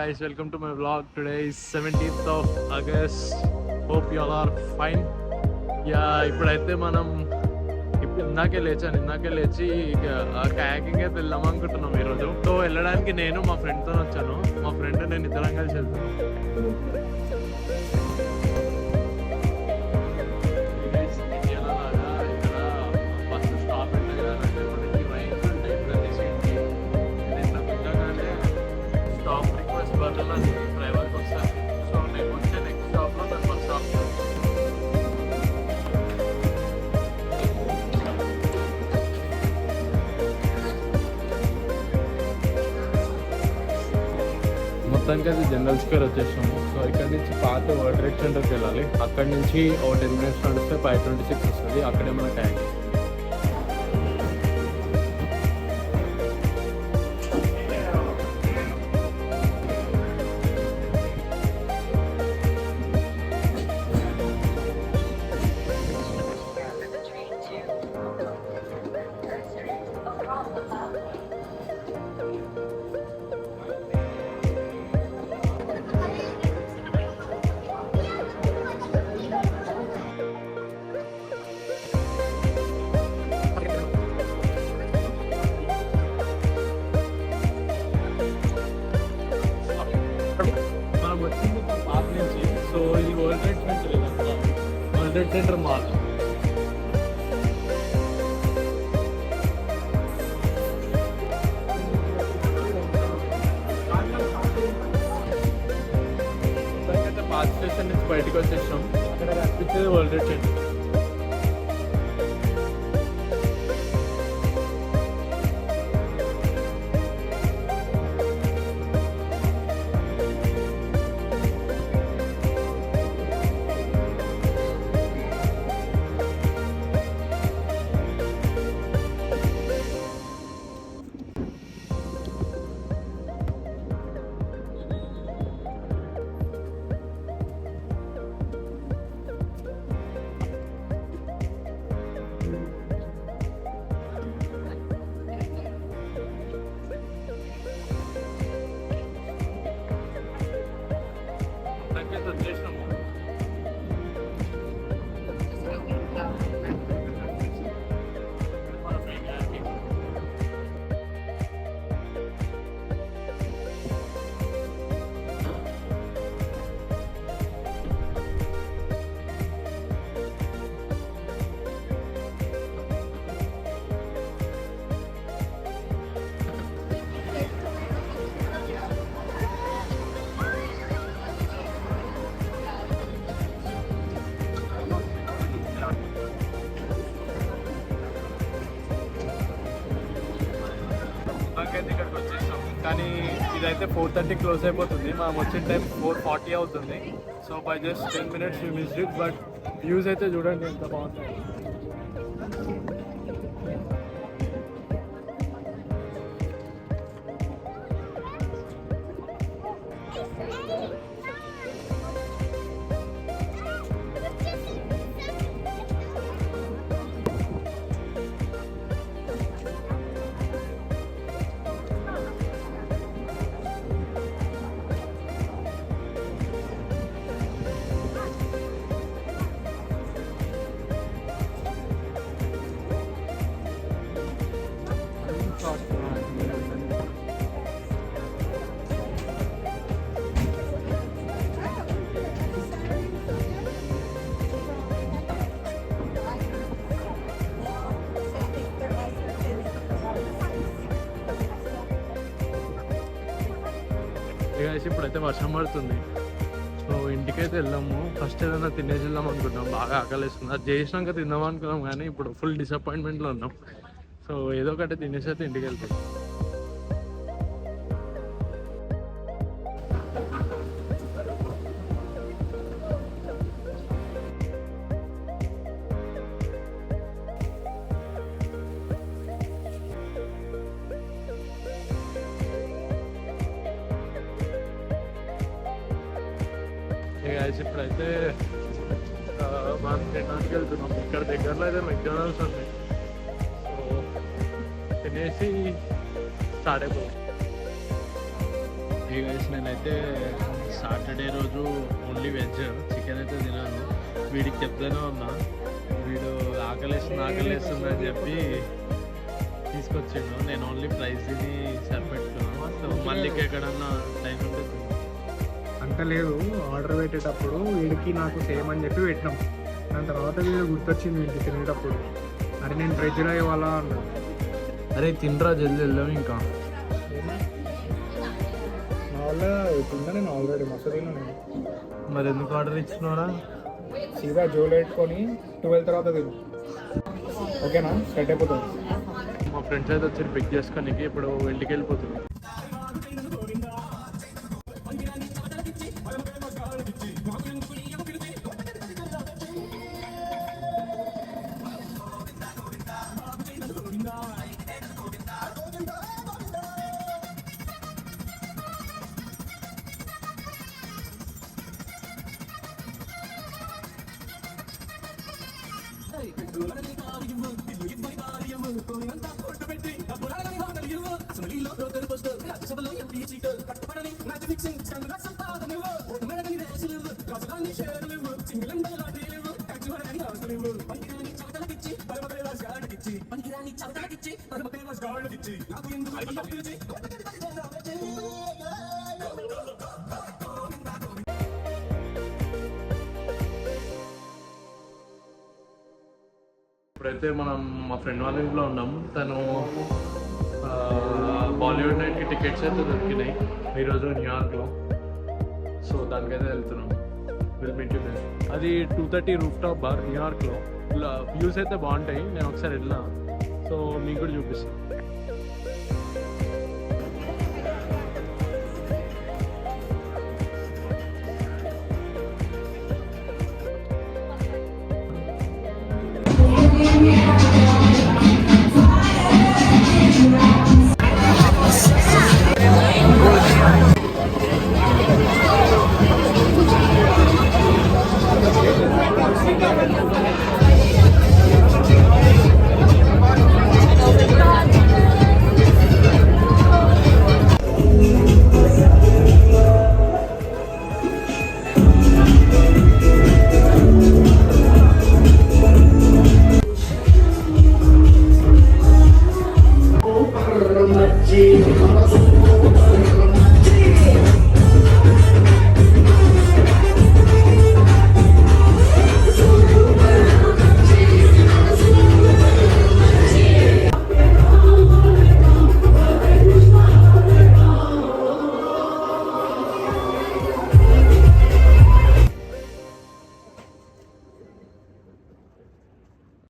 guys, welcome to my vlog. Today is 17th of August. Hope you all are fine. ఇప్పుడైతే మనం ఇందాకే లేచి kayaking అయితే వెళ్దాం అనుకుంటున్నాం ఈరోజు. సో వెళ్ళడానికి నేను మా ఫ్రెండ్తో వచ్చాను. మా ఫ్రెండ్ నేను ఇద్దరం కలిసి వెళ్తాను. మొత్తానికి అది జనరల్ స్క్వేర్ వచ్చేసాము. సో ఇక్కడ నుంచి పాత వరల్డ్ ట్రేడ్ సెంటర్కి వెళ్ళాలి. అక్కడ నుంచి ఓ 10 minutes నడిస్తే 526 వస్తుంది. అక్కడే మన ట్యాంక్. World centre mall. పాత స్టేషన్ నుంచి బయటకు వచ్చేసాం. అక్కడ కనిపించేది వరల్డ్ ట్రేడ్ సెంటర్. ఇక్కడికి వచ్చేసాం. కానీ ఇదైతే 4:30 క్లోజ్ అయిపోతుంది. మనం వచ్చిన టైం 4:40 అవుతుంది. So by just 10 minutes you missed it. But views అయితే చూడండి ఎంత బాగుంది. ఇప్పుడైతే వర్షం పడుతుంది. సో ఇంటికైతే వెళ్దాము. ఫస్ట్ ఏదైనా తినేసి వెళ్దాం అనుకుంటున్నాం. బాగా ఆకలిస్తుంది. అది చేసినాక తిందాం అనుకున్నాం కానీ ఇప్పుడు ఫుల్ డిసప్పాయింట్మెంట్లో ఉన్నాం. సో ఏదో ఒకటి తినేసి అయితే ఇంటికి వెళ్తాం. ఇప్పుడైతే మనం తినడానికి వెళ్తున్నాం. ఇక్కడ దగ్గరలో అయితే మెక్డానల్డ్స్ ఉంది. సో తినేసి స్టార్ట్ అయిపోతాం. హే గైస్, నేనైతే సాటర్డే రోజు ఓన్లీ వెజ్, చికెన్ అయితే తినాను. వీడికి చెప్తూనే ఉన్నా, వీడు ఆకలేస్తుంది అని చెప్పి తీసుకొచ్చిండు. నేను ఓన్లీ ప్రైస్ తిని సరిపెట్టుకున్నాను. సో మళ్ళీ ఎక్కడన్నా టైం ఉంటే అంత లేదు, ఆర్డర్ పెట్టేటప్పుడు వీడికి నాకు సేమ్ అని చెప్పి పెట్టినాం. దాని తర్వాత వీడు గుర్తొచ్చింది వీడికి తినేటప్పుడు, అరే నేను ఫ్రిడ్జ్లో ఇవ్వాలా అన్నాడు. అరే తినరా, జల్దీ వెళ్ళాము. ఇంకా నా వల్ల తిన్నా నేను ఆల్రెడీ మస్తు తిన్నా నేను. మరి ఎందుకు ఆర్డర్ ఇచ్చినారా? సీదా జోలు పెట్టుకొని 12 తర్వాత తిను, ఓకేనా? సెట్ అయిపోతుంది. మా ఫ్రెండ్స్ అయితే వచ్చి పిక్ చేసుకోనికి ఇప్పుడు ఇంటికి వెళ్ళిపోతుంది. ఇప్పుడైతే మనం మా ఫ్రెండ్ వాళ్ళ ఇంట్లో ఉన్నాం. తను బాలీవుడ్ నైట్కి టికెట్స్ అయితే దొరికినాయి ఈరోజు న్యూయార్క్లో. సో దానికైతే వెళ్తున్నాం. Will meet you there. అది 230 రూఫ్ టాప్ బార్ న్యూయార్క్లో. వ్యూస్ అయితే బాగుంటాయి. నేను ఒకసారి వెళ్ళినా, సో మీకు కూడా చూపిస్తాను.